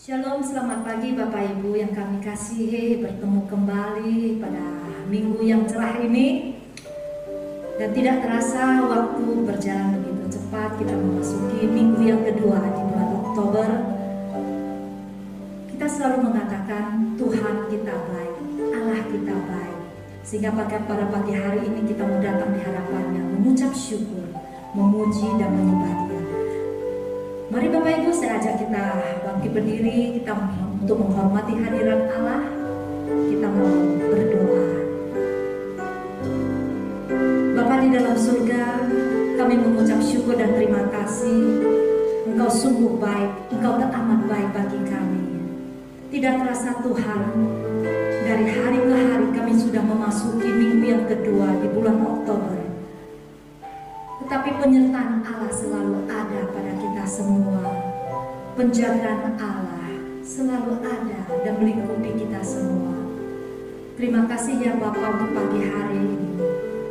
Shalom, selamat pagi Bapak Ibu yang kami kasihi, bertemu kembali pada minggu yang cerah ini. Dan tidak terasa waktu berjalan begitu cepat, kita memasuki minggu yang kedua di bulan Oktober. Kita selalu mengatakan Tuhan kita baik, Allah kita baik. Sehingga pada pagi hari ini kita mau datang di hadapannya, mengucap syukur, memuji dan menyembah Dia. Mari Bapak Ibu, saya ajak kita bangkit berdiri, kita untuk menghormati hadirat Allah. Kita mau berdoa. Bapa di dalam surga, kami mengucap syukur dan terima kasih. Engkau sungguh baik, Engkau teramat baik bagi kami. Tidak terasa Tuhan, dari hari ke hari kami sudah memasuki minggu yang kedua di bulan Oktober. Tetapi penyertaan Allah selalu ada pada kita semua. Penjagaan Allah selalu ada dan melingkupi kita semua. Terima kasih ya Bapa untuk pagi hari ini.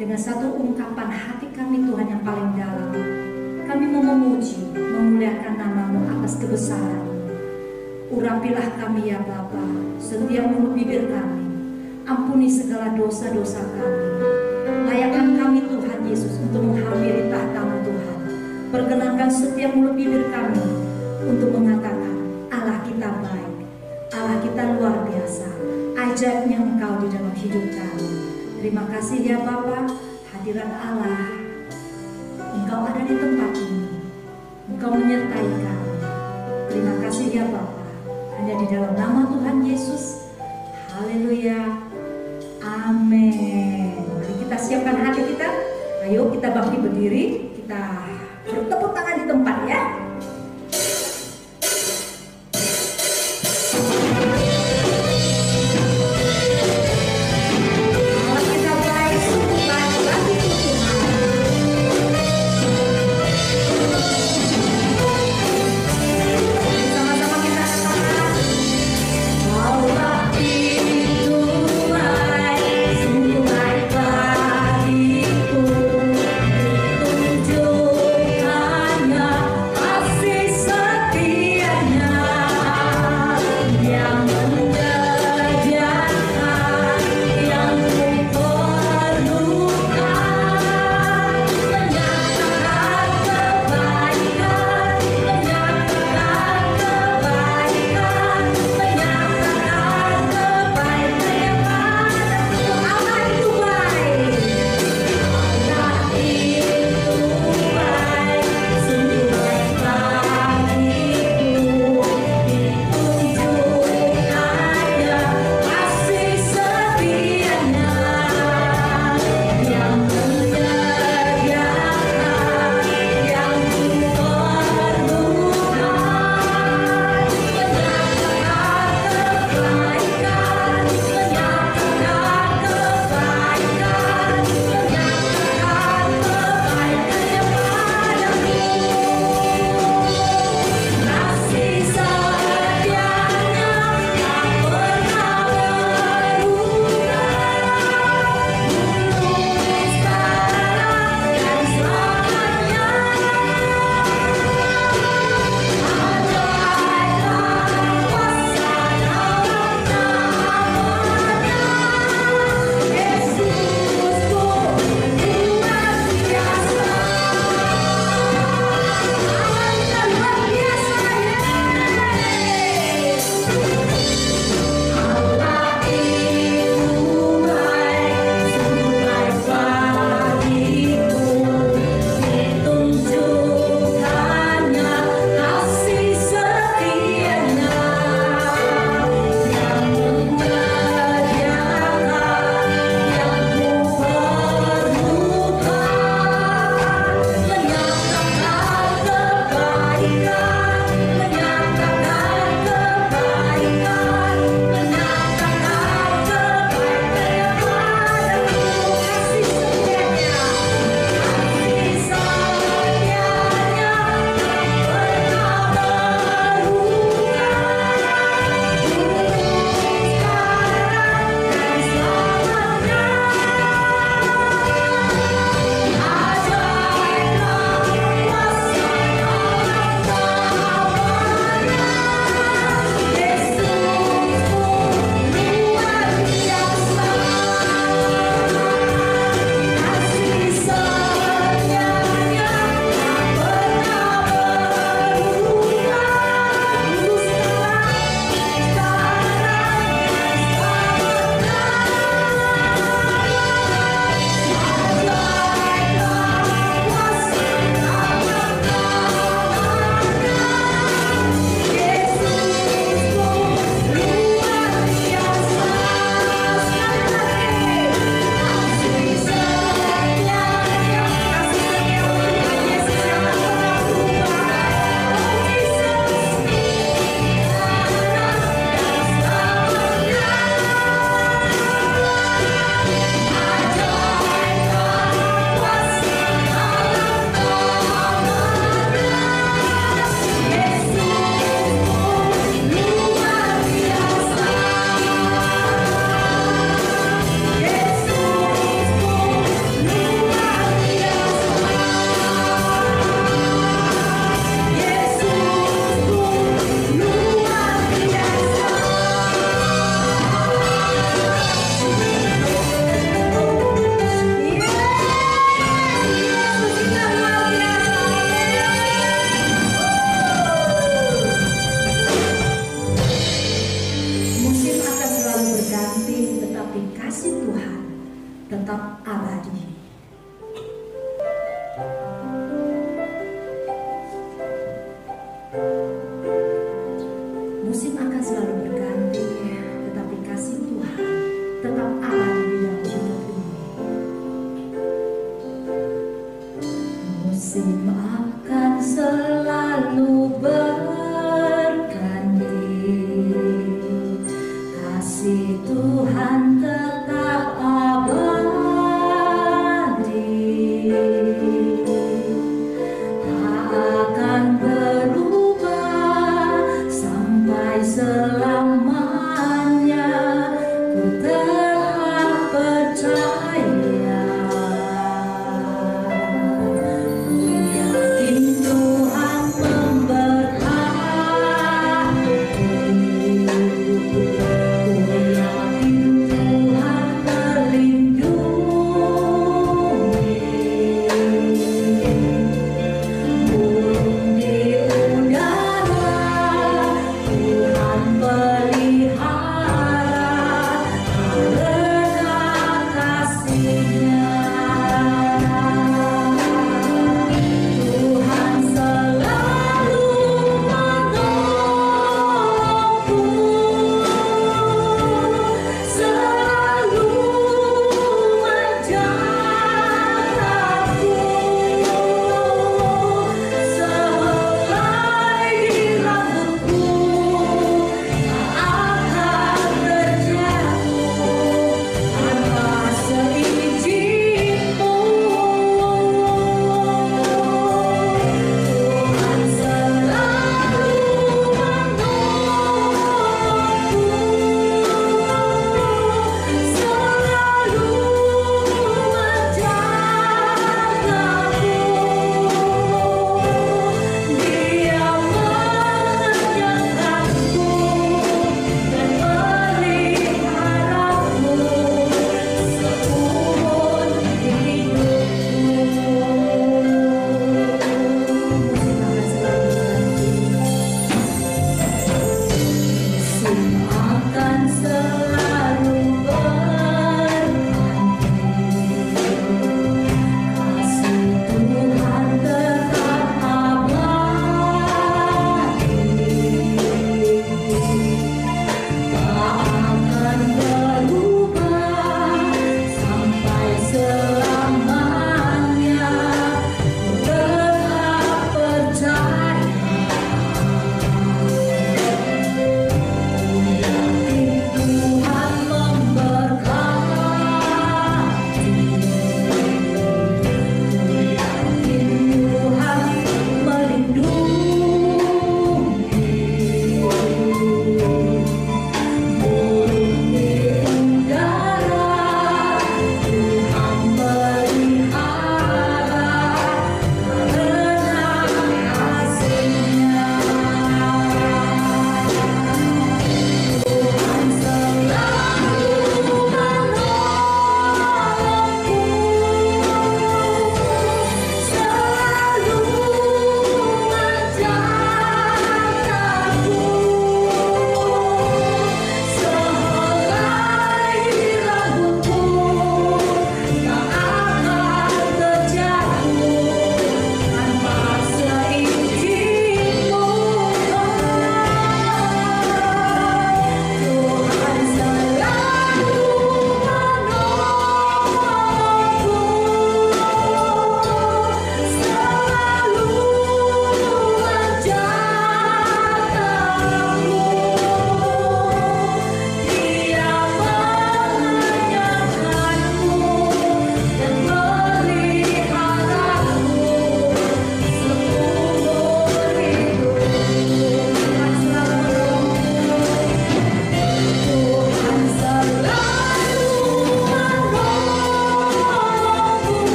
Dengan satu ungkapan hati kami Tuhan yang paling dalam, kami mau memuji, memuliakan nama-Mu atas kebesaran-Mu. Urapilah kami ya Bapa, setiap mulut bibir kami. Ampuni segala dosa-dosa kami. Layakkan kami Tuhan Yesus untuk menghampiri tahta-Mu Tuhan. Perkenankan setiap mulut bibir kami untuk mengatakan Allah kita baik, Allah kita luar biasa, ajaibnya Engkau di dalam hidup kami. Terima kasih ya Bapa, hadirat Allah, Engkau ada di tempat ini, Engkau menyertai kami. Terima kasih ya Bapa, hanya di dalam nama Tuhan Yesus. Haleluya, amin. Mari kita siapkan hati kita. Ayo kita bangkit berdiri, kita bertepuk tangan di tempat ya. Sungguh baik bagiku, musim akan selalu berganti, tetapi kasih Tuhan tetap abadi di dalam hidup ini. Musim akan selalu berganti, kasih Tuhan tetap abadi, tak akan berubah sampai selamanya. Ku terhadap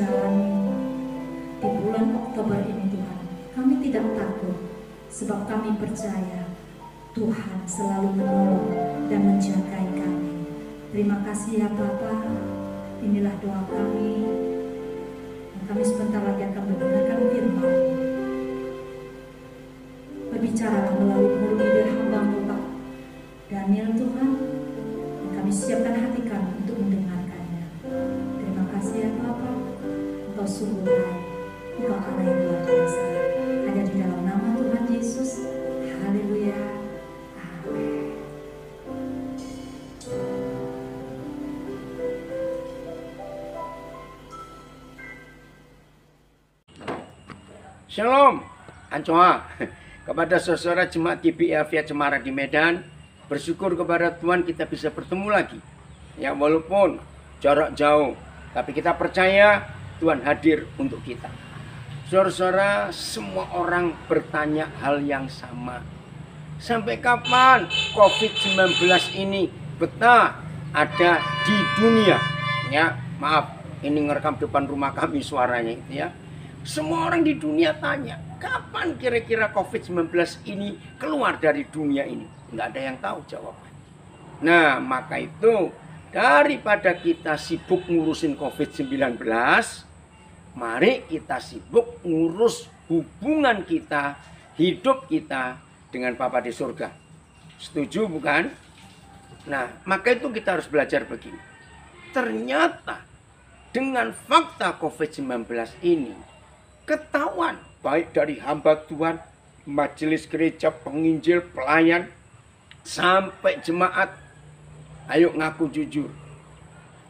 jalani di bulan Oktober ini Tuhan, kami tidak takut sebab kami percaya Tuhan selalu menolong dan menjaga kami. Terima kasih ya Bapa. Inilah doa kami. Dan kami sebentar lagi akan mendengarkan firman. Berbicara melalui mulut bibir hamba-Mu Pak Daniel Tuhan. Dan kami siapkan hati kami untuk mendengarkannya. Terima kasih ya Bapa. Engkau sungguh baik. Engkau Allah yang luar biasa. Hanya di dalam nama Tuhan Yesus. Haleluya. Amin. Shalom, Ancoa. Kepada saudara jemaat GBI Via Cemara di Medan, bersyukur kepada Tuhan kita bisa bertemu lagi. Ya walaupun jarak jauh, tapi kita percaya Tuhan hadir untuk kita. Saudara-saudara, semua orang bertanya hal yang sama. Sampai kapan COVID-19 ini betah ada di dunia? Ya, maaf, ini ngerekam depan rumah kami suaranya itu ya. Semua orang di dunia tanya, kapan kira-kira COVID-19 ini keluar dari dunia ini? Nggak ada yang tahu jawaban. Nah, maka itu daripada kita sibuk ngurusin COVID-19, mari kita sibuk ngurus hubungan kita, hidup kita dengan Bapa di surga. Setuju bukan? Nah, maka itu kita harus belajar begini. Ternyata dengan fakta COVID-19 ini, ketahuan baik dari hamba Tuhan, majelis gereja, penginjil, pelayan, sampai jemaat. Ayo ngaku jujur.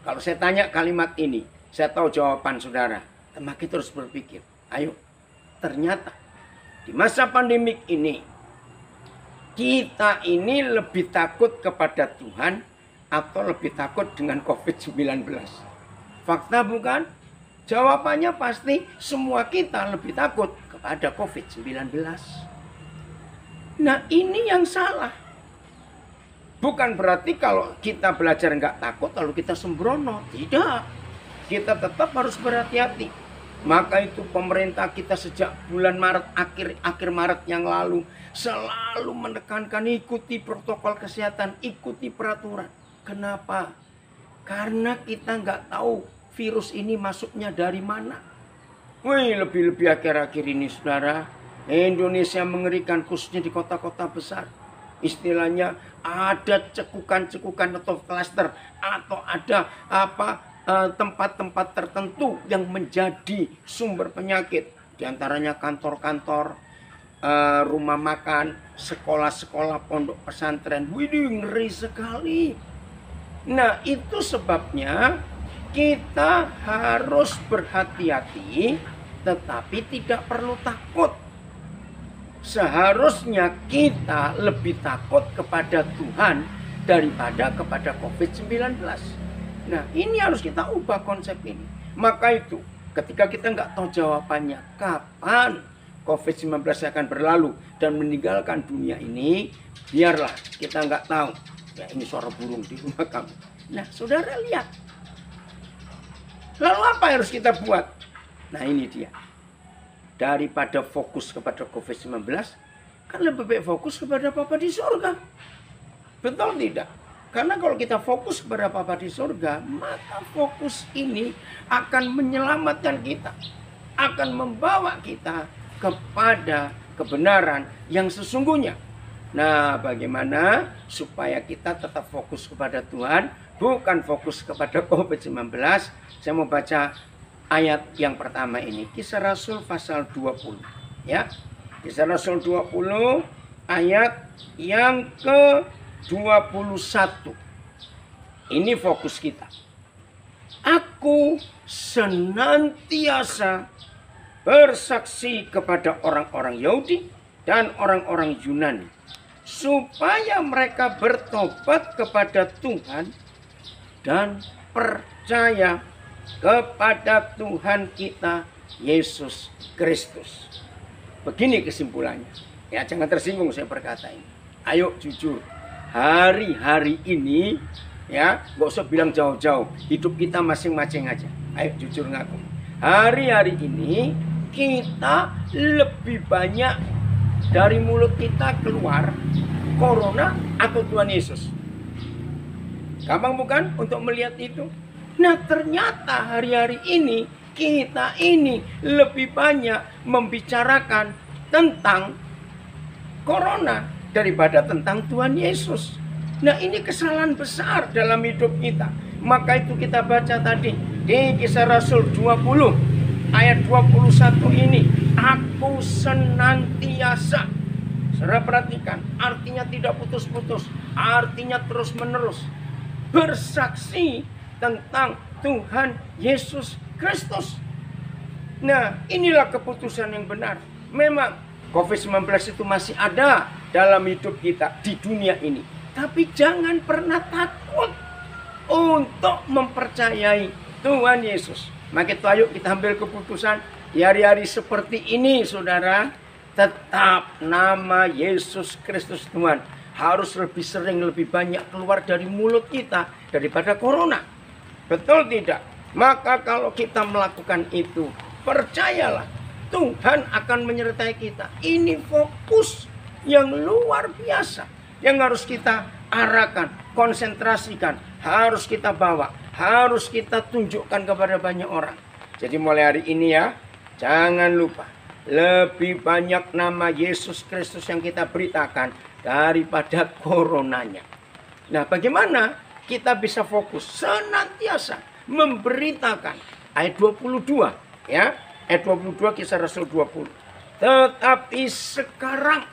Kalau saya tanya kalimat ini, saya tahu jawaban saudara. Maka kita harus berpikir, ayo, ternyata di masa pandemik ini, kita ini lebih takut kepada Tuhan atau lebih takut dengan COVID-19? Fakta bukan? Jawabannya pasti semua kita lebih takut kepada COVID-19. Nah ini yang salah. Bukan berarti kalau kita belajar nggak takut lalu kita sembrono. Tidak. Kita tetap harus berhati-hati. Maka itu pemerintah kita sejak bulan Maret, akhir Maret yang lalu selalu menekankan ikuti protokol kesehatan, ikuti peraturan. Kenapa? Karena kita nggak tahu virus ini masuknya dari mana. Wih, lebih-lebih akhir-akhir ini saudara, Indonesia mengerikan khususnya di kota-kota besar. Istilahnya ada cekukan-cekukan atau klaster atau ada tempat-tempat tertentu yang menjadi sumber penyakit. Di antaranya kantor-kantor, rumah makan, sekolah-sekolah, pondok pesantren. Widih, ngeri sekali. Nah, itu sebabnya kita harus berhati-hati, tetapi tidak perlu takut. Seharusnya kita lebih takut kepada Tuhan daripada kepada COVID-19. Nah, ini harus kita ubah konsep ini. Maka itu, ketika kita nggak tahu jawabannya, kapan COVID-19 akan berlalu dan meninggalkan dunia ini, biarlah kita nggak tahu. Ya, ini suara burung di rumah kamu. Nah, saudara lihat. Lalu apa yang harus kita buat? Nah ini dia. Daripada fokus kepada COVID-19, kan lebih baik fokus kepada Bapa di surga. Betul tidak? Karena kalau kita fokus kepada Bapa di surga, maka fokus ini akan menyelamatkan kita. Akan membawa kita kepada kebenaran yang sesungguhnya. Nah, bagaimana supaya kita tetap fokus kepada Tuhan, bukan fokus kepada COVID-19? Saya mau baca ayat yang pertama ini. Kisah Rasul pasal 20. Ya. Kisah Rasul 20 ayat yang ke-21. Ini fokus kita. Aku senantiasa bersaksi kepada orang-orang Yahudi dan orang-orang Yunani, supaya mereka bertobat kepada Tuhan dan percaya kepada Tuhan kita Yesus Kristus. Begini kesimpulannya. Ya, jangan tersinggung saya berkata ini. Ayo jujur. Hari-hari ini ya, nggak usah bilang jauh-jauh. Hidup kita masing-masing aja. Ayo jujur ngaku. hari-hari ini kita lebih banyak dari mulut kita keluar corona atau Tuhan Yesus? Gampang bukan untuk melihat itu? Nah, ternyata hari-hari ini kita ini lebih banyak membicarakan tentang corona daripada tentang Tuhan Yesus. Nah, ini kesalahan besar dalam hidup kita. Maka itu kita baca tadi di Kisah Rasul 20 ayat 21 ini, aku senantiasa. Saudara perhatikan, artinya tidak putus-putus, artinya terus-menerus bersaksi tentang Tuhan Yesus Kristus. Nah, inilah keputusan yang benar. Memang COVID-19 itu masih ada dalam hidup kita di dunia ini. Tapi jangan pernah takut untuk mempercayai Tuhan Yesus. Maka itu ayo kita ambil keputusan di hari-hari seperti ini, saudara. Tetap nama Yesus Kristus Tuhan harus lebih sering, lebih banyak keluar dari mulut kita daripada corona. Betul tidak? Maka kalau kita melakukan itu, percayalah Tuhan akan menyertai kita. Ini fokus yang luar biasa yang harus kita arahkan, konsentrasikan, harus kita bawa, harus kita tunjukkan kepada banyak orang. Jadi mulai hari ini ya, jangan lupa lebih banyak nama Yesus Kristus yang kita beritakan daripada coronanya. Nah, bagaimana kita bisa fokus senantiasa memberitakan ayat 22 ya, ayat 22 Kisah Rasul 20. Tetapi sekarang,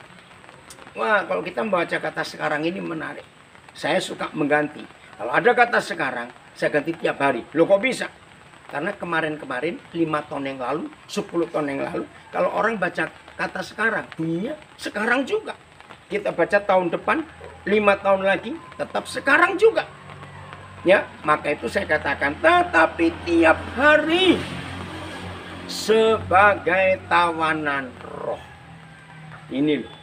wah, kalau kita membaca kata sekarang ini menarik. Saya suka mengganti. Kalau ada kata sekarang, saya ganti tiap hari. Loh, kok bisa? Karena kemarin-kemarin 5 tahun yang lalu, 10 tahun yang lalu, kalau orang baca kata sekarang, bunyinya sekarang juga. Kita baca tahun depan, 5 tahun lagi, tetap sekarang juga. Ya, maka itu saya katakan, tetapi tiap hari sebagai tawanan roh. Ini loh.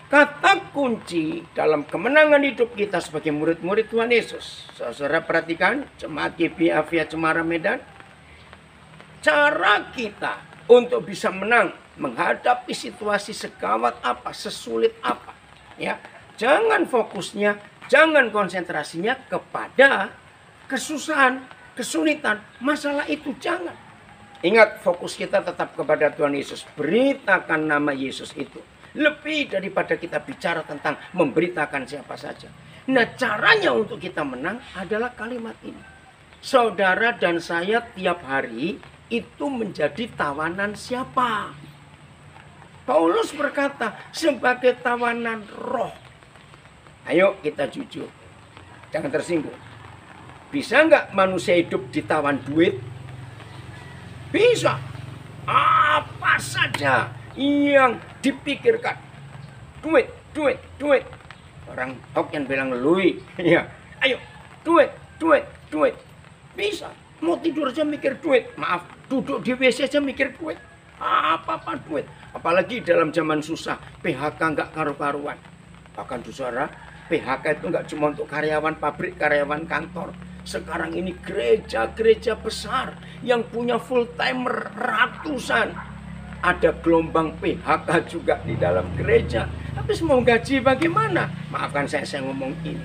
Kata kunci dalam kemenangan hidup kita sebagai murid-murid Tuhan Yesus. Saudara perhatikan, Jemaat GBI Avia Cemara Medan. Cara kita untuk bisa menang menghadapi situasi segawat apa, sesulit apa. Ya, jangan fokusnya, jangan konsentrasinya kepada kesusahan, kesulitan, masalah itu jangan. Ingat, fokus kita tetap kepada Tuhan Yesus. Beritakan nama Yesus itu. Lebih daripada kita bicara tentang memberitakan siapa saja. Nah, caranya untuk kita menang adalah kalimat ini. Saudara dan saya tiap hari itu menjadi tawanan siapa? Paulus berkata, sebagai tawanan roh. Ayo kita jujur. Jangan tersinggung. Bisa nggak manusia hidup ditawan duit? Bisa. Apa saja yang dipikirkan. Duit, duit, duit. Orang Hokkien bilang lui. Ya. Ayo, duit, duit, duit. Bisa. Mau tidur aja mikir duit. Maaf, duduk di WC aja mikir duit. Apa-apa duit. Apalagi dalam zaman susah. PHK nggak karu-karuan. Bahkan saudara, PHK itu nggak cuma untuk karyawan pabrik, karyawan kantor. Sekarang ini gereja-gereja besar yang punya full timer ratusan. Ada gelombang PHK juga di dalam gereja. Habis mau gaji bagaimana? Maafkan saya ngomong ini.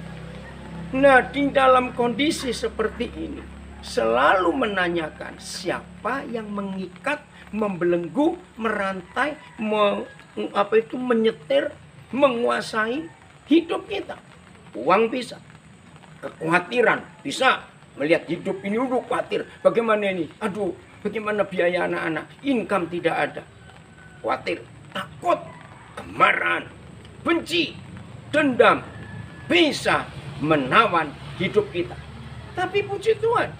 Nah, di dalam kondisi seperti ini, selalu menanyakan siapa yang mengikat, membelenggu, merantai, menyetir, menguasai hidup kita. Uang bisa, kekhawatiran bisa. Melihat hidup ini udah khawatir. Bagaimana ini? Aduh, bagaimana biaya anak-anak? Income tidak ada. Khawatir, takut, kemarahan, benci, dendam bisa menawan hidup kita. Tapi puji Tuhan,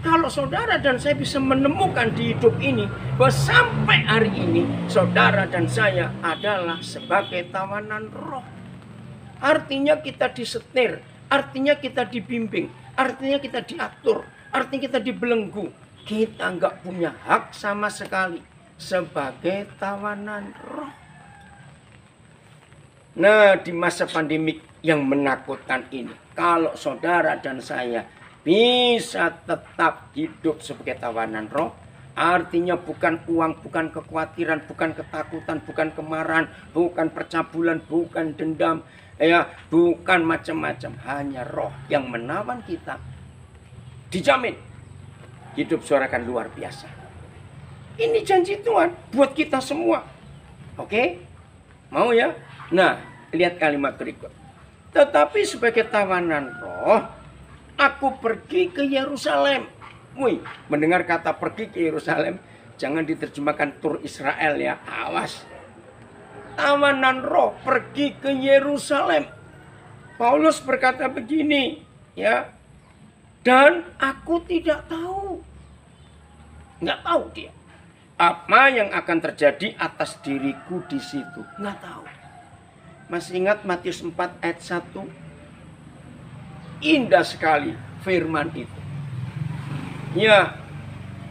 kalau saudara dan saya bisa menemukan di hidup ini bahwa sampai hari ini saudara dan saya adalah sebagai tawanan roh. Artinya kita disetir, artinya kita dibimbing, artinya kita diatur, artinya kita dibelenggu. Kita nggak punya hak sama sekali sebagai tawanan roh. Nah, di masa pandemik yang menakutkan ini, kalau saudara dan saya bisa tetap hidup sebagai tawanan roh, Artinya bukan uang, bukan kekhawatiran, bukan ketakutan, bukan kemarahan, bukan percabulan, bukan dendam, ya, bukan macam-macam. Hanya roh yang menawan kita. Dijamin hidup saudara akan luar biasa. Ini janji Tuhan buat kita semua. Oke? Mau ya? Nah, lihat kalimat berikut. Tetapi sebagai tawanan roh, aku pergi ke Yerusalem. Wih, mendengar kata pergi ke Yerusalem, jangan diterjemahkan tur Israel ya, awas. Tawanan roh pergi ke Yerusalem. Paulus berkata begini, ya. Dan aku tidak tahu. Nggak tahu dia. Apa yang akan terjadi atas diriku di situ. Nggak tahu. Masih ingat Matius 4 ayat 1? Indah sekali firman itu. Ya,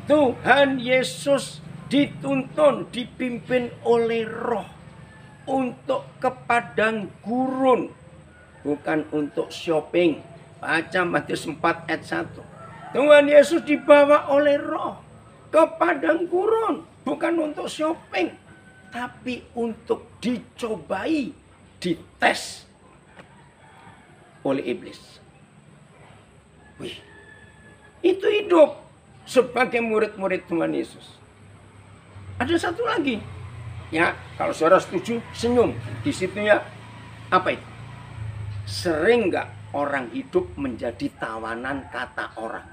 Tuhan Yesus dituntun, dipimpin oleh roh untuk ke padang gurun. Bukan untuk shopping. Baca Matius 4 ayat 1. Tuhan Yesus dibawa oleh roh ke padang gurun. Bukan untuk shopping. Tapi untuk dicobai, dites oleh iblis. Wih. Itu hidup sebagai murid-murid Tuhan Yesus. Ada satu lagi. Ya, kalau saudara setuju, senyum. Di situ ya, apa itu? Sering nggak orang hidup menjadi tawanan kata orang?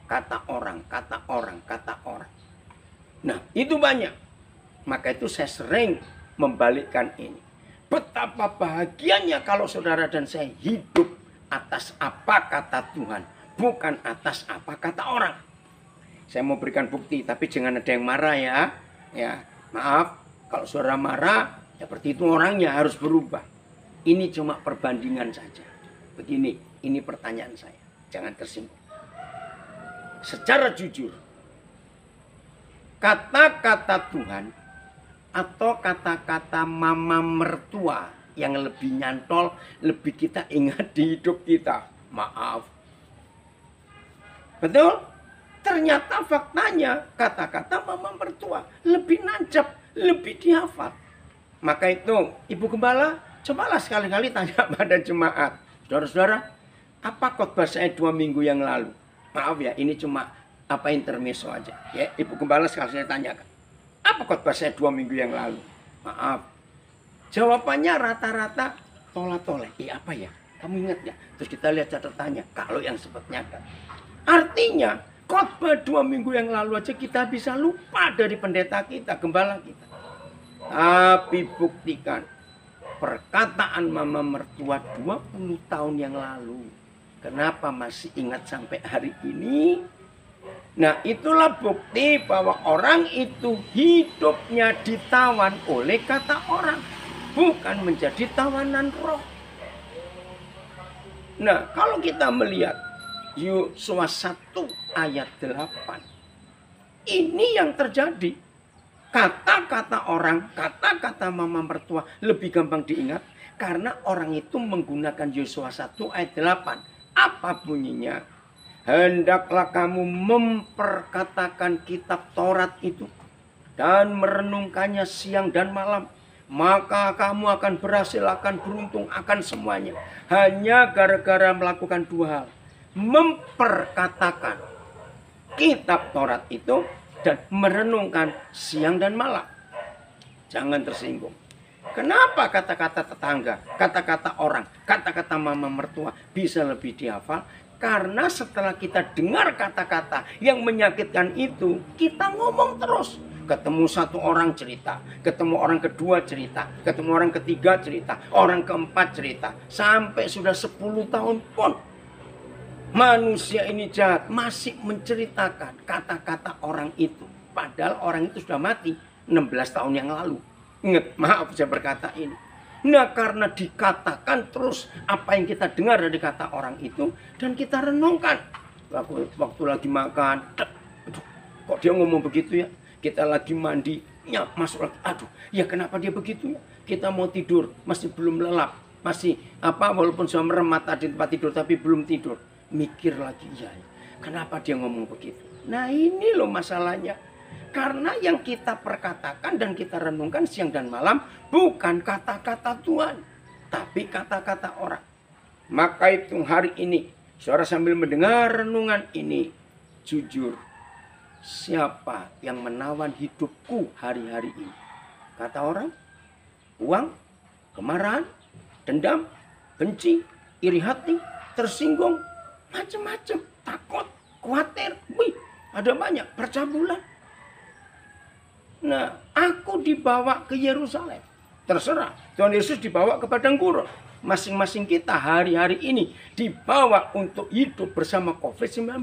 Kata orang, kata orang, kata orang. Nah, itu banyak. Maka itu saya sering membalikkan ini. Betapa bahagianya kalau saudara dan saya hidup atas apa kata Tuhan. Bukan atas apa kata orang. Saya mau berikan bukti, tapi jangan ada yang marah ya. Ya, maaf, kalau saudara marah, seperti itu orangnya harus berubah. Ini cuma perbandingan saja. Begini, ini pertanyaan saya. Jangan tersinggung. Secara jujur, kata-kata Tuhan atau kata-kata mama mertua yang lebih nyantol, lebih kita ingat di hidup kita. Maaf. Betul? Ternyata faktanya kata-kata mama mertua lebih nancap, lebih dihafal. Maka itu Ibu Gembala, cobalah sekali-kali tanya pada jemaat. Saudara-saudara, apa khotbah saya 2 minggu yang lalu? Maaf ya, ini cuma intermezzo aja. Ya, Ibu Gembala sekali saya tanyakan. Apa khotbah saya 2 minggu yang lalu? Maaf. Jawabannya rata-rata tola-tole. Apa ya? Kamu ingat ya? Terus kita lihat catatannya. Kalau yang sebetulnya kan. Artinya, khotbah 2 minggu yang lalu aja kita bisa lupa dari pendeta kita, gembala kita. Tapi buktikan perkataan mama mertua 20 tahun yang lalu. Kenapa masih ingat sampai hari ini? Nah, itulah bukti bahwa orang itu hidupnya ditawan oleh kata orang. Bukan menjadi tawanan roh. Nah, kalau kita melihat Yosua 1 ayat 8. Ini yang terjadi. Kata-kata orang, kata-kata mama mertua lebih gampang diingat. Karena orang itu menggunakan Yosua 1 ayat 8. Apa bunyinya? Hendaklah kamu memperkatakan kitab Taurat itu. Dan merenungkannya siang dan malam. Maka kamu akan berhasil, akan beruntung, akan semuanya. Hanya gara-gara melakukan 2 hal. Memperkatakan kitab Taurat itu dan merenungkan siang dan malam. Jangan tersinggung. Kenapa kata-kata tetangga, kata-kata orang, kata-kata mama mertua bisa lebih dihafal? Karena setelah kita dengar kata-kata yang menyakitkan itu, kita ngomong terus. Ketemu satu orang cerita, ketemu orang kedua cerita, ketemu orang ketiga cerita, orang keempat cerita. Sampai sudah 10 tahun pun manusia ini jahat, masih menceritakan kata-kata orang itu. Padahal orang itu sudah mati 16 tahun yang lalu. Ingat, maaf saya berkata ini. Nah, karena dikatakan terus apa yang kita dengar dari kata orang itu. Dan kita renungkan. Waktu lagi makan. Aduh, kok dia ngomong begitu ya? Kita lagi mandi. Ya, masuk lagi. Aduh, ya kenapa dia begitu ya? Kita mau tidur, masih belum lelap. Masih walaupun sudah merem mata di tempat tidur, tapi belum tidur. Mikir lagi, ya, kenapa dia ngomong begitu? Nah, ini loh masalahnya. Karena yang kita perkatakan dan kita renungkan siang dan malam bukan kata-kata Tuhan, tapi kata-kata orang. Maka itu hari ini, saudara sambil mendengar renungan ini, jujur, siapa yang menawan hidupku hari-hari ini? Kata orang, uang, kemarahan, dendam, benci, iri hati, tersinggung, macam-macam, takut, khawatir, wih, ada banyak, percabulan. Nah, aku dibawa ke Yerusalem. Terserah, Tuhan Yesus dibawa ke padang gurun. Masing-masing kita hari-hari ini dibawa untuk hidup bersama COVID-19.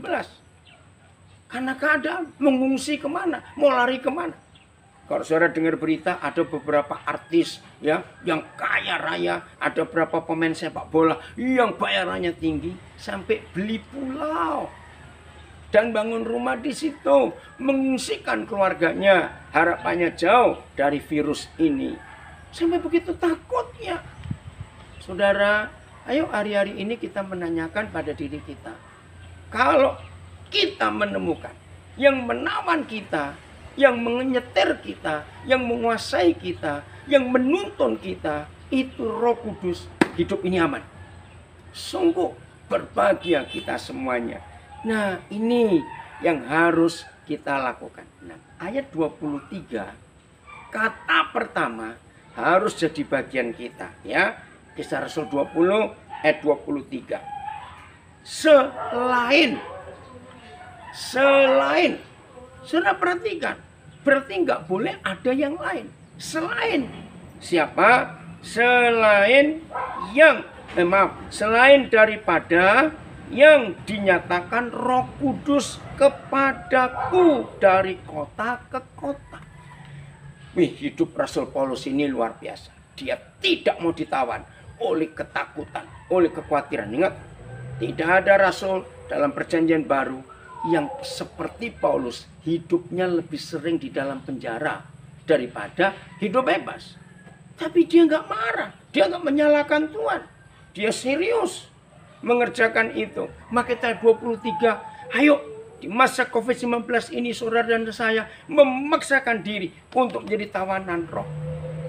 Karena keadaan, mengungsi kemana, mau lari kemana. Kalau saudara dengar berita, ada beberapa artis ya yang kaya raya, ada beberapa pemain sepak bola yang bayarannya tinggi, sampai beli pulau dan bangun rumah di situ, mengungsikan keluarganya, harapannya jauh dari virus ini. Sampai begitu takutnya. Saudara, ayo hari-hari ini kita menanyakan pada diri kita. Kalau kita menemukan yang menawan kita, yang menyetir kita, yang menguasai kita, yang menuntun kita, itu Roh Kudus, hidup ini aman. Sungguh berbahagia kita semuanya. Nah, ini yang harus kita lakukan. Nah, ayat 23, kata pertama harus jadi bagian kita, ya. Kisah Rasul 20 ayat 23. Selain. Saudara perhatikan, berarti nggak boleh ada yang lain. Selain siapa? Selain daripada yang dinyatakan Roh Kudus kepadaku dari kota ke kota. Wih, hidup Rasul Paulus ini luar biasa. Dia tidak mau ditawan oleh ketakutan, oleh kekhawatiran. Ingat, tidak ada rasul dalam perjanjian baru yang seperti Paulus hidupnya lebih sering di dalam penjara daripada hidup bebas. Tapi dia nggak marah, dia nggak menyalahkan Tuhan, dia serius mengerjakan itu. Maka ayat 23, ayo di masa COVID-19 ini saudara dan saya memaksakan diri untuk menjadi tawanan roh.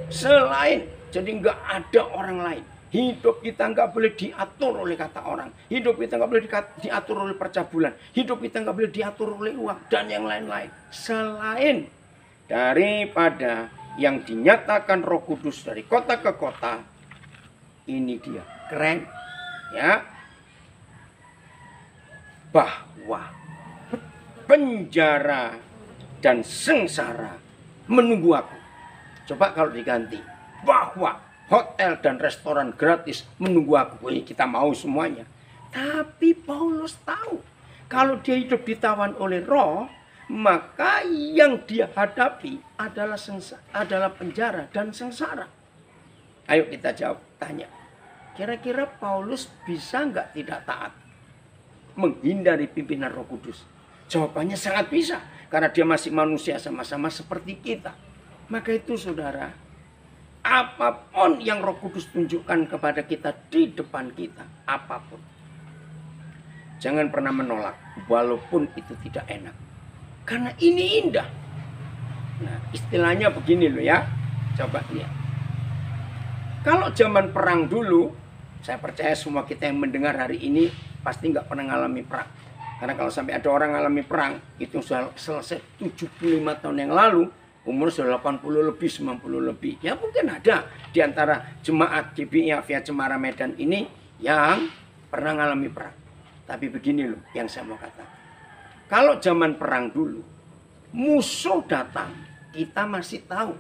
Selain, jadi nggak ada orang lain. Hidup kita nggak boleh diatur oleh kata orang. Hidup kita nggak boleh diatur oleh percabulan. Hidup kita nggak boleh diatur oleh uang dan yang lain-lain. Selain daripada yang dinyatakan Roh Kudus dari kota ke kota, ini dia keren, ya, bahwa penjara dan sengsara menunggu aku. Coba kalau diganti, bahwa hotel dan restoran gratis menunggu aku. Kita mau semuanya. Tapi Paulus tahu, kalau dia hidup ditawan oleh roh, maka yang dia hadapi adalah penjara dan sengsara. Ayo kita jawab, tanya. Kira-kira Paulus bisa nggak tidak taat? Menghindari pimpinan Roh Kudus? Jawabannya sangat bisa. Karena dia masih manusia sama-sama seperti kita. Maka itu saudara, apapun yang Roh Kudus tunjukkan kepada kita di depan kita, apapun, jangan pernah menolak, walaupun itu tidak enak. Karena ini indah. Nah, istilahnya begini loh ya. Coba lihat. Kalau zaman perang dulu, saya percaya semua kita yang mendengar hari ini pasti nggak pernah ngalami perang. Karena kalau sampai ada orang ngalami perang, itu sudah selesai 75 tahun yang lalu, umur sudah 80 lebih, 90 lebih. Ya mungkin ada di antara jemaat GBI via Cemara Medan ini yang pernah ngalami perang. Tapi begini loh yang saya mau katakan. Kalau zaman perang dulu, musuh datang, kita masih tahu.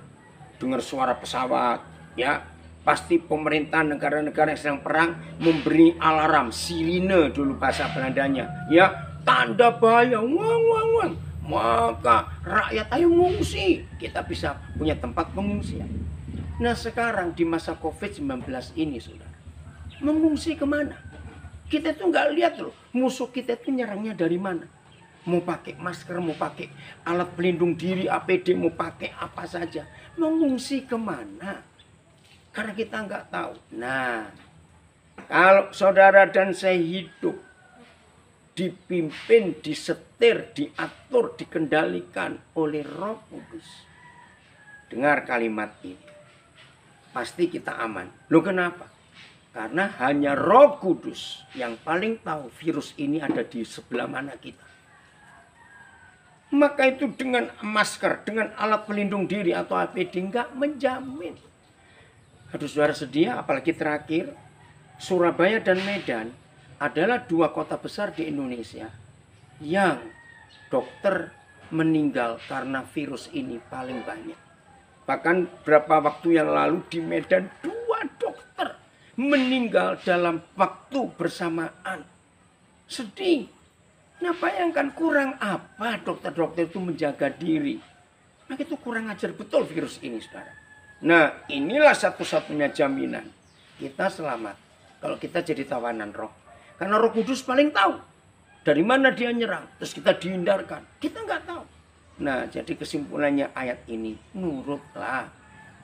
Dengar suara pesawat, ya. Pasti pemerintah negara-negara yang sedang perang memberi alarm, sirine dulu bahasa Belandanya. Ya, tanda bahaya, wang, wang, wang. Maka rakyat ayo mengungsi. Kita bisa punya tempat pengungsian. Nah sekarang di masa COVID-19 ini saudara, mengungsi kemana? Kita tuh nggak lihat loh, musuh kita itu nyerangnya dari mana. Mau pakai masker, mau pakai alat pelindung diri, APD, mau pakai apa saja. Mengungsi kemana? Karena kita nggak tahu. Nah, kalau saudara dan saya hidup dipimpin, disetir, diatur, dikendalikan oleh Roh Kudus. Dengar kalimat ini. Pasti kita aman. Loh kenapa? Karena hanya Roh Kudus yang paling tahu virus ini ada di sebelah mana kita. Maka itu dengan masker, dengan alat pelindung diri atau APD enggak menjamin. Aduh saudara sedia, apalagi terakhir Surabaya dan Medan adalah 2 kota besar di Indonesia yang dokter meninggal karena virus ini paling banyak. Bahkan berapa waktu yang lalu di Medan 2 dokter meninggal dalam waktu bersamaan. Sedih. Nah bayangkan kurang apa dokter-dokter itu menjaga diri. Nah itu kurang ajar betul virus ini saudara. Nah inilah satu-satunya jaminan kita selamat. Kalau kita jadi tawanan roh. Karena Roh Kudus paling tahu dari mana dia nyerang. Terus kita dihindarkan. Kita nggak tahu. Nah jadi kesimpulannya ayat ini. Nurutlah.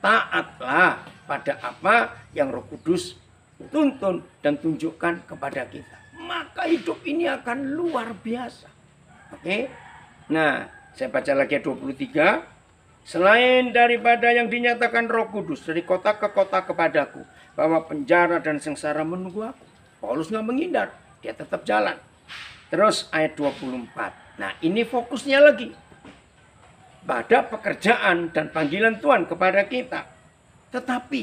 Taatlah pada apa yang Roh Kudus tuntun dan tunjukkan kepada kita. Maka hidup ini akan luar biasa. Oke. Nah, saya baca lagi 23. Selain daripada yang dinyatakan Roh Kudus dari kota ke kota kepadaku, bahwa penjara dan sengsara menunggu aku. Paulus nggak menghindar, dia tetap jalan. Terus ayat 24. Nah, ini fokusnya lagi pada pekerjaan dan panggilan Tuhan kepada kita. Tetapi,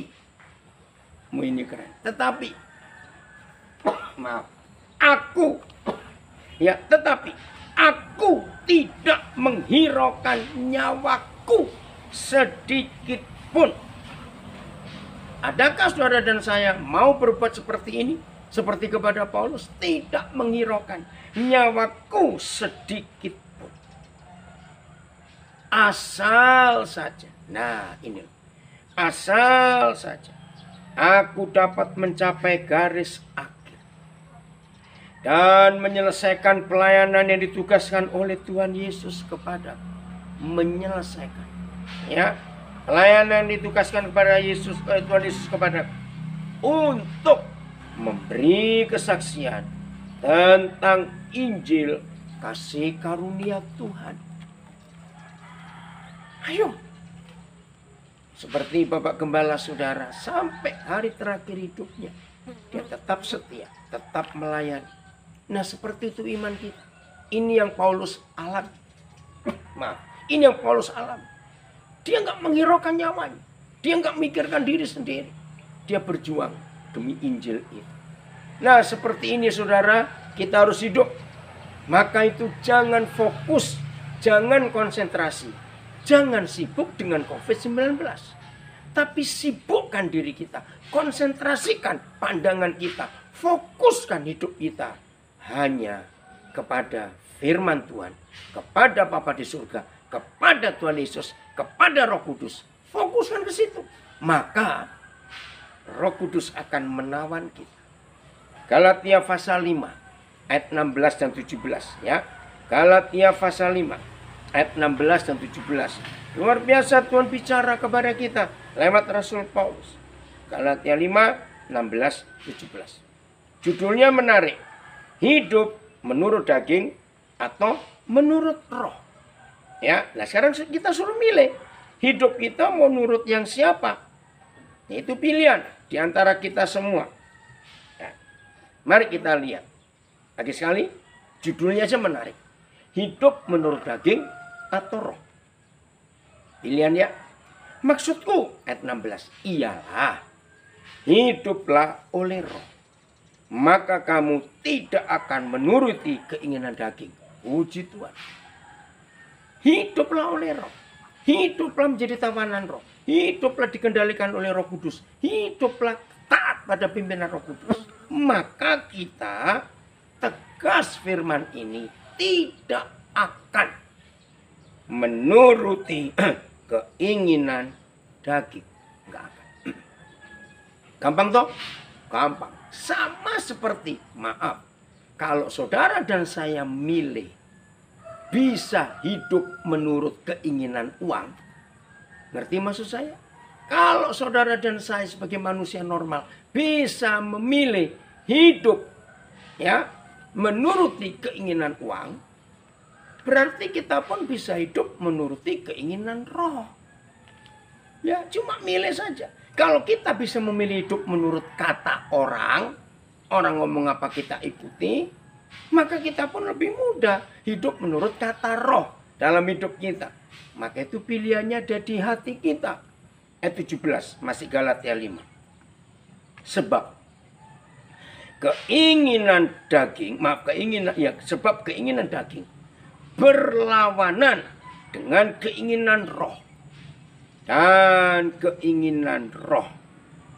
ini keren. Tetapi, maaf. Tetapi aku tidak menghiraukan nyawaku sedikit pun. Adakah saudara dan saya mau berbuat seperti ini? Seperti kepada Paulus, tidak menghiraukan nyawaku sedikit pun. Asal saja. Nah ini. Asal saja aku dapat mencapai garis akhir. Dan menyelesaikan pelayanan yang ditugaskan oleh Tuhan Yesus kepada menyelesaikan ya pelayanan yang ditugaskan kepada Tuhan Yesus kepada untuk memberi kesaksian tentang Injil kasih karunia Tuhan. Ayo seperti Bapak Gembala saudara sampai hari terakhir hidupnya dia tetap setia, tetap melayani. Nah seperti itu iman kita. Ini yang Paulus alami. Ini yang Paulus alami. Dia nggak menghiraukan nyawanya. Dia nggak mikirkan diri sendiri. Dia berjuang demi Injil itu. Nah seperti ini saudara, kita harus hidup. Maka itu jangan fokus, jangan konsentrasi. Jangan sibuk dengan COVID-19. Tapi sibukkan diri kita. Konsentrasikan pandangan kita. Fokuskan hidup kita hanya kepada firman Tuhan, kepada Bapa di surga, kepada Tuhan Yesus, kepada Roh Kudus. Fokuskan ke situ. Maka Roh Kudus akan menawan kita. Galatia pasal 5 ayat 16 dan 17 ya. Galatia pasal 5 ayat 16 dan 17. Luar biasa Tuhan bicara kepada kita lewat Rasul Paulus. Galatia 5 16 17. Judulnya menarik. Hidup menurut daging atau menurut roh. Ya, nah sekarang kita suruh milih. Hidup kita mau nurut yang siapa? Itu pilihan di antara kita semua. Ya. Mari kita lihat. Lagi sekali, judulnya aja menarik. Hidup menurut daging atau roh. Pilihan ya. Maksudku ayat 16. Ialah hiduplah oleh roh. Maka kamu tidak akan menuruti keinginan daging. Puji Tuhan. Hiduplah oleh roh. Hiduplah menjadi tawanan roh. Hiduplah dikendalikan oleh Roh Kudus. Hiduplah taat pada pimpinan Roh Kudus. Maka kita tegas firman ini tidak akan menuruti keinginan daging. Enggak akan. Gampang toh? Gampang. Sama seperti, maaf, kalau saudara dan saya milih bisa hidup menurut keinginan uang. Ngerti maksud saya? Kalau saudara dan saya sebagai manusia normal bisa memilih hidup ya menuruti keinginan uang, berarti kita pun bisa hidup menuruti keinginan roh. Ya, cuma milih saja. Kalau kita bisa memilih hidup menurut kata orang ngomong apa kita ikuti, maka kita pun lebih mudah hidup menurut kata roh dalam hidup kita. Maka itu pilihannya ada di hati kita. Ayat 17, masih Galatia 5. Sebab keinginan daging berlawanan dengan keinginan roh, dan keinginan roh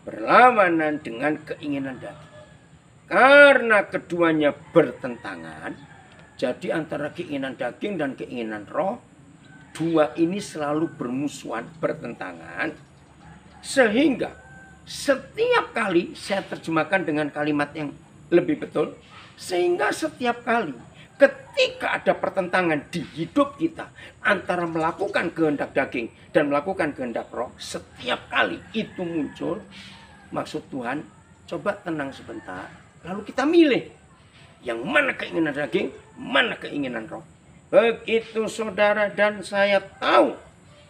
berlawanan dengan keinginan daging. Karena keduanya bertentangan, jadi antara keinginan daging dan keinginan roh, dua ini selalu bermusuhan, bertentangan, sehingga setiap kali, saya terjemahkan dengan kalimat yang lebih betul, sehingga setiap kali ketika ada pertentangan di hidup kita antara melakukan kehendak daging dan melakukan kehendak roh, setiap kali itu muncul, maksud Tuhan, coba tenang sebentar, lalu kita milih yang mana keinginan daging, mana keinginan roh. Begitu saudara dan saya tahu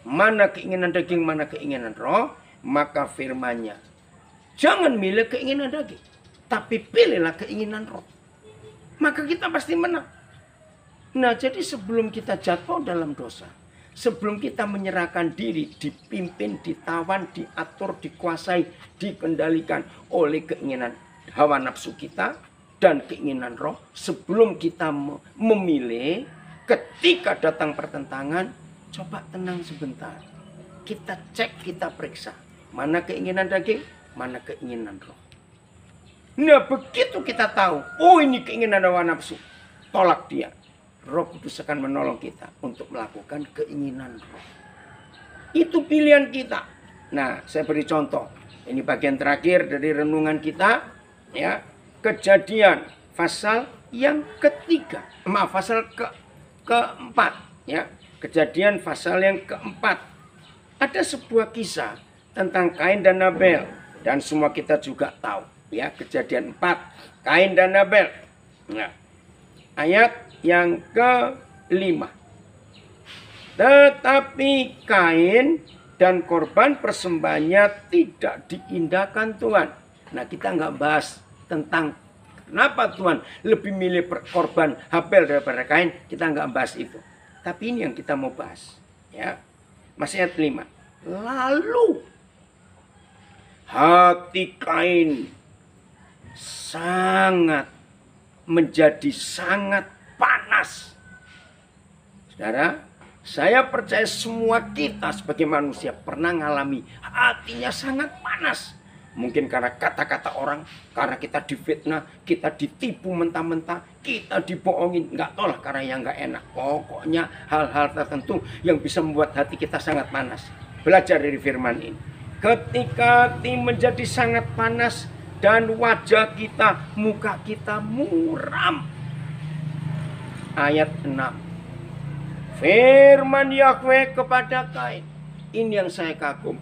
mana keinginan daging, mana keinginan roh, maka firman-Nya, jangan milih keinginan daging, tapi pilihlah keinginan roh. Maka kita pasti menang. Nah, jadi sebelum kita jatuh dalam dosa, sebelum kita menyerahkan diri, dipimpin, ditawan, diatur, dikuasai, dikendalikan oleh keinginan hawa nafsu kita dan keinginan roh, sebelum kita memilih, ketika datang pertentangan, coba tenang sebentar. Kita cek, kita periksa. Mana keinginan daging, mana keinginan roh. Nah, begitu kita tahu, oh ini keinginan hawa nafsu, tolak dia. Roh Kudus akan menolong kita untuk melakukan keinginan roh. Itu pilihan kita. Nah, saya beri contoh. Ini bagian terakhir dari renungan kita, ya. Kejadian pasal yang ketiga. Pasal keempat, ya. Kejadian pasal yang keempat. Ada sebuah kisah tentang Kain dan Abel, dan semua kita juga tahu, ya. Kejadian 4, Kain dan Abel. Nah, ayat yang ke-5. Tetapi Kain dan korban persembahannya tidak diindahkan Tuhan. Nah, kita nggak bahas tentang kenapa Tuhan lebih milih korban Habel daripada Kain. Kita nggak bahas itu. Tapi ini yang kita mau bahas. Ya, masih ayat 5. Lalu hati Kain menjadi sangat panas. Saudara, saya percaya semua kita sebagai manusia pernah mengalami hatinya sangat panas. Mungkin karena kata-kata orang, karena kita difitnah, kita ditipu mentah-mentah, kita dibohongin, nggak tahu lah karena yang nggak enak. Pokoknya hal-hal tertentu yang bisa membuat hati kita sangat panas. Belajar dari firman ini. Ketika hati menjadi sangat panas dan wajah kita, muka kita muram. Ayat 6. Firman Yahweh kepada Kain. Ini yang saya kagum.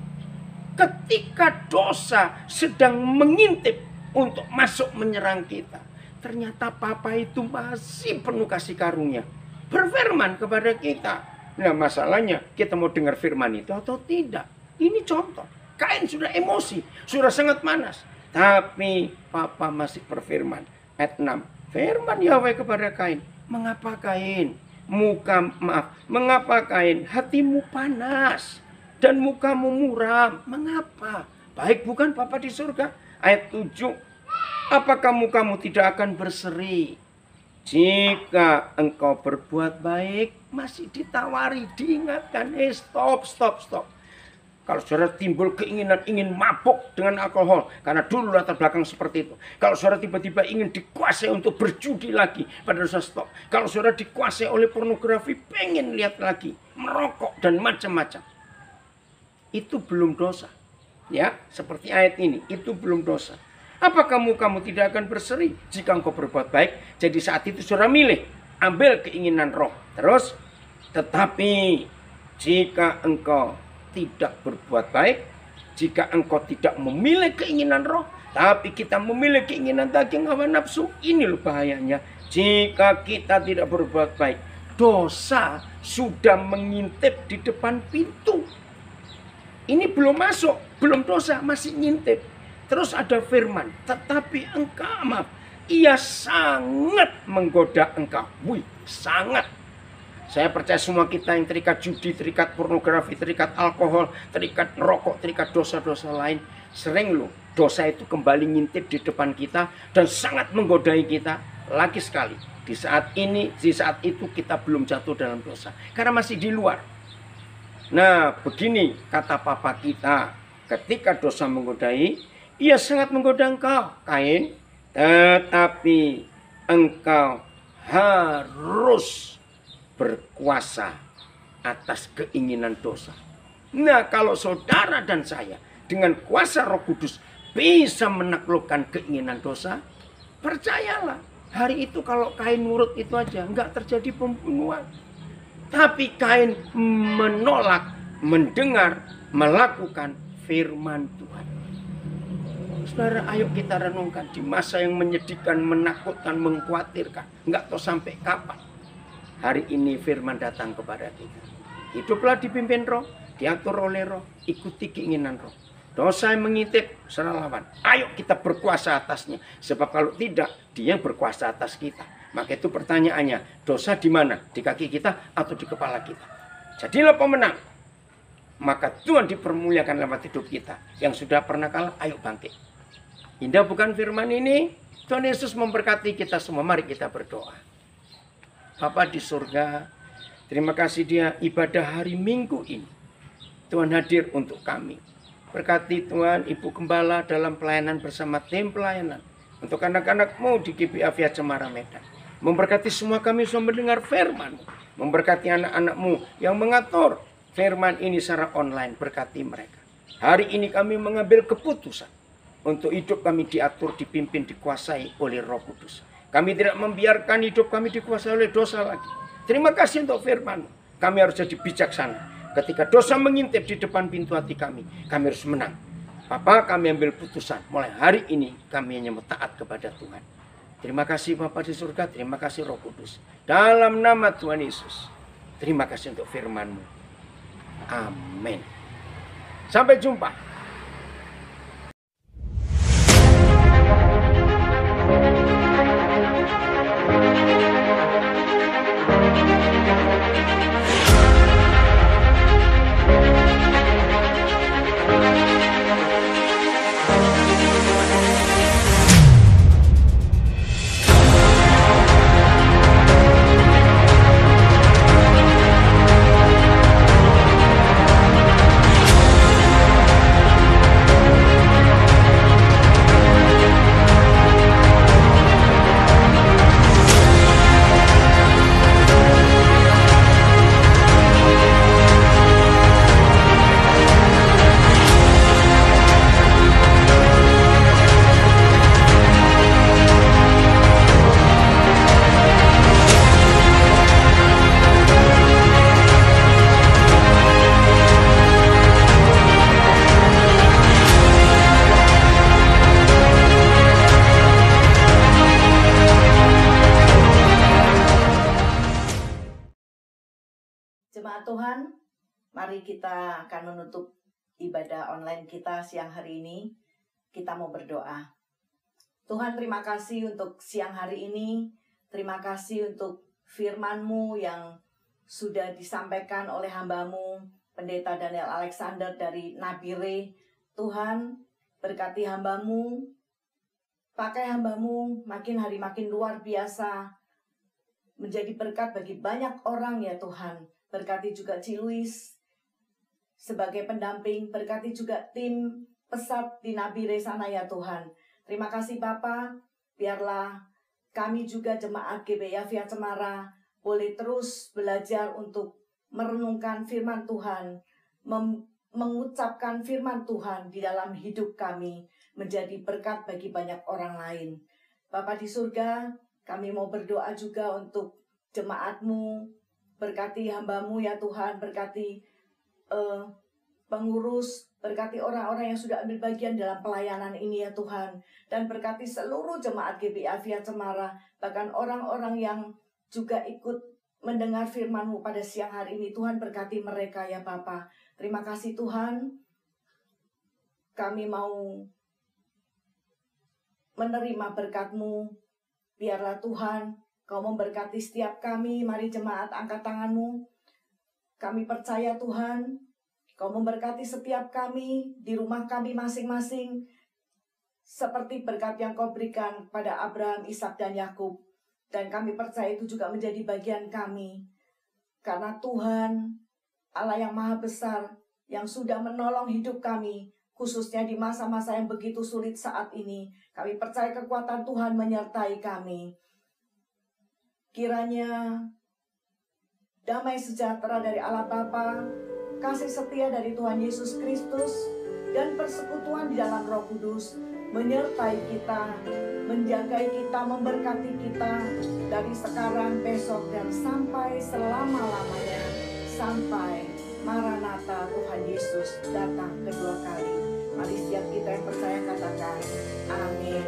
Ketika dosa sedang mengintip untuk masuk menyerang kita, ternyata Papa itu masih penuh kasih karunia, berfirman kepada kita. Nah, masalahnya kita mau dengar firman itu atau tidak. Ini contoh. Kain sudah emosi, sudah sangat panas, tapi Papa masih berfirman. Ayat 6. Firman Yahweh kepada Kain. Mengapa Kain? Mengapa Kain? Hatimu panas dan mukamu muram. Mengapa? Baik bukan Bapa di surga? Ayat 7. Apakah mukamu tidak akan berseri? Jika engkau berbuat baik, masih ditawari, diingatkan. Stop. Kalau saudara timbul keinginan ingin mabuk dengan alkohol, karena dulu latar belakang seperti itu. Kalau saudara tiba-tiba ingin dikuasai untuk berjudi lagi, pada dosa stop. Kalau saudara dikuasai oleh pornografi, pengen lihat lagi, merokok dan macam-macam. Itu belum dosa. Ya, seperti ayat ini, itu belum dosa. Apakah kamu tidak akan berseri jika engkau berbuat baik? Jadi saat itu saudara milih, ambil keinginan roh. Terus, tetapi jika engkau tidak berbuat baik, jika engkau tidak memilih keinginan roh, Tapi kita memiliki keinginan daging hawa nafsu. Ini loh bahayanya. Jika kita tidak berbuat baik, dosa sudah mengintip di depan pintu. Ini belum masuk, belum dosa, masih ngintip. Terus ada firman, tetapi engkau, maaf, ia sangat menggoda engkau. Wih, sangat. Saya percaya semua kita yang terikat judi, terikat pornografi, terikat alkohol, terikat rokok, terikat dosa-dosa lain. Sering loh, dosa itu kembali ngintip di depan kita dan sangat menggodai kita. Lagi sekali, di saat ini, di saat itu kita belum jatuh dalam dosa. Karena masih di luar. Nah, begini kata papa kita. Ketika dosa menggodai, ia sangat menggoda engkau, Kain. Tetapi engkau harus berkuasa atas keinginan dosa. Nah, kalau saudara dan saya dengan kuasa Roh Kudus bisa menaklukkan keinginan dosa, percayalah. Hari itu kalau Kain nurut itu aja, nggak terjadi pembunuhan. Tapi Kain menolak, mendengar, melakukan firman Tuhan. Saudara, ayo kita renungkan di masa yang menyedihkan, menakutkan, mengkhawatirkan. Nggak tahu sampai kapan. Hari ini firman datang kepada kita. Hiduplah dipimpin Roh, diatur oleh Roh, ikuti keinginan Roh. Dosa yang mengintip, serah lawan. Ayo kita berkuasa atasnya. Sebab kalau tidak, dia yang berkuasa atas kita. Maka itu pertanyaannya, dosa di mana? Di kaki kita atau di kepala kita? Jadilah pemenang. Maka Tuhan dipermuliakan lewat hidup kita. Yang sudah pernah kalah, ayo bangkit. Indah bukan firman ini? Tuhan Yesus memberkati kita semua. Mari kita berdoa. Bapa di surga, terima kasih dia ibadah hari Minggu ini. Tuhan hadir untuk kami. Berkati Tuhan Ibu Gembala dalam pelayanan bersama tim pelayanan. Untuk anak-anak-Mu di GBA Via Cemara Medan. Memberkati semua kami semua mendengar firman. Memberkati anak-anak-Mu yang mengatur firman ini secara online. Berkati mereka. Hari ini kami mengambil keputusan. Untuk hidup kami diatur, dipimpin, dikuasai oleh Roh Kudus. Kami tidak membiarkan hidup kami dikuasai oleh dosa lagi. Terima kasih untuk firman. Kami harus jadi bijaksana. Ketika dosa mengintip di depan pintu hati kami harus menang. Bapa, kami ambil putusan. Mulai hari ini kami hanya taat kepada Tuhan. Terima kasih Bapa di surga. Terima kasih Roh Kudus. Dalam nama Tuhan Yesus. Terima kasih untuk firman-Mu. Amin. Sampai jumpa. Jemaat Tuhan, mari kita akan menutup ibadah online kita siang hari ini. Kita mau berdoa. Tuhan, terima kasih untuk siang hari ini. Terima kasih untuk firman-Mu yang sudah disampaikan oleh hamba-Mu, Pendeta Daniel Alexander dari Nabire. Tuhan, berkati hamba-Mu. Pakai hamba-Mu makin hari makin luar biasa. Menjadi berkat bagi banyak orang ya Tuhan. Berkati juga Ciluis sebagai pendamping. Berkati juga tim pesat di Nabire sana ya Tuhan. Terima kasih Bapa. Biarlah kami juga jemaat GBA Via Cemara boleh terus belajar untuk merenungkan firman Tuhan. Mengucapkan firman Tuhan di dalam hidup kami. Menjadi berkat bagi banyak orang lain. Bapa di surga, kami mau berdoa juga untuk jemaat-Mu. Berkati hamba-Mu ya Tuhan, berkati pengurus Berkati orang-orang yang sudah ambil bagian dalam pelayanan ini ya Tuhan. Dan berkati seluruh jemaat GBI Via Cemara. Bahkan orang-orang yang juga ikut mendengar firman-Mu pada siang hari ini. Tuhan berkati mereka ya Bapa. Terima kasih Tuhan. Kami mau menerima berkat-Mu. Biarlah Tuhan Kau memberkati setiap kami. Mari jemaat angkat tangan-Mu. Kami percaya Tuhan Kau memberkati setiap kami di rumah kami masing-masing. Seperti berkat yang Kau berikan pada Abraham, Ishak dan Yakub. Dan kami percaya itu juga menjadi bagian kami. Karena Tuhan, Allah yang Maha Besar, yang sudah menolong hidup kami, khususnya di masa-masa yang begitu sulit saat ini. Kami percaya kekuatan Tuhan menyertai kami. Kiranya damai sejahtera dari Allah Bapa, kasih setia dari Tuhan Yesus Kristus, dan persekutuan di dalam Roh Kudus menyertai kita, menjagai kita, memberkati kita dari sekarang, besok, dan sampai selama-lamanya, sampai Maranatha Tuhan Yesus datang kedua kali. Mari setiap kita yang percaya katakan amin.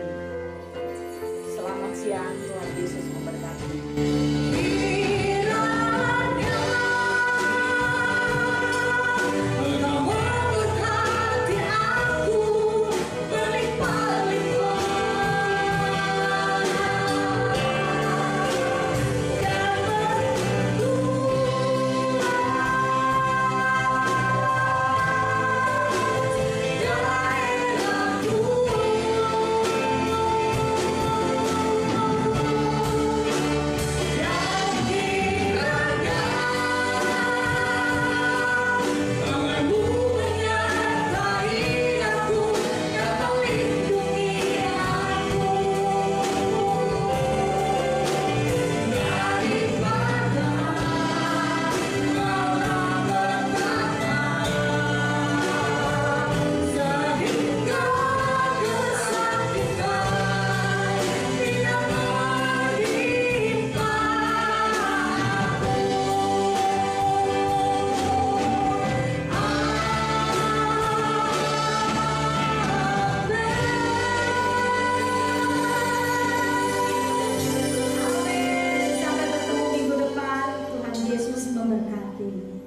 Selamat siang, Tuhan Yesus memberkati. Sampai bertemu minggu depan. Tuhan Yesus memberkati.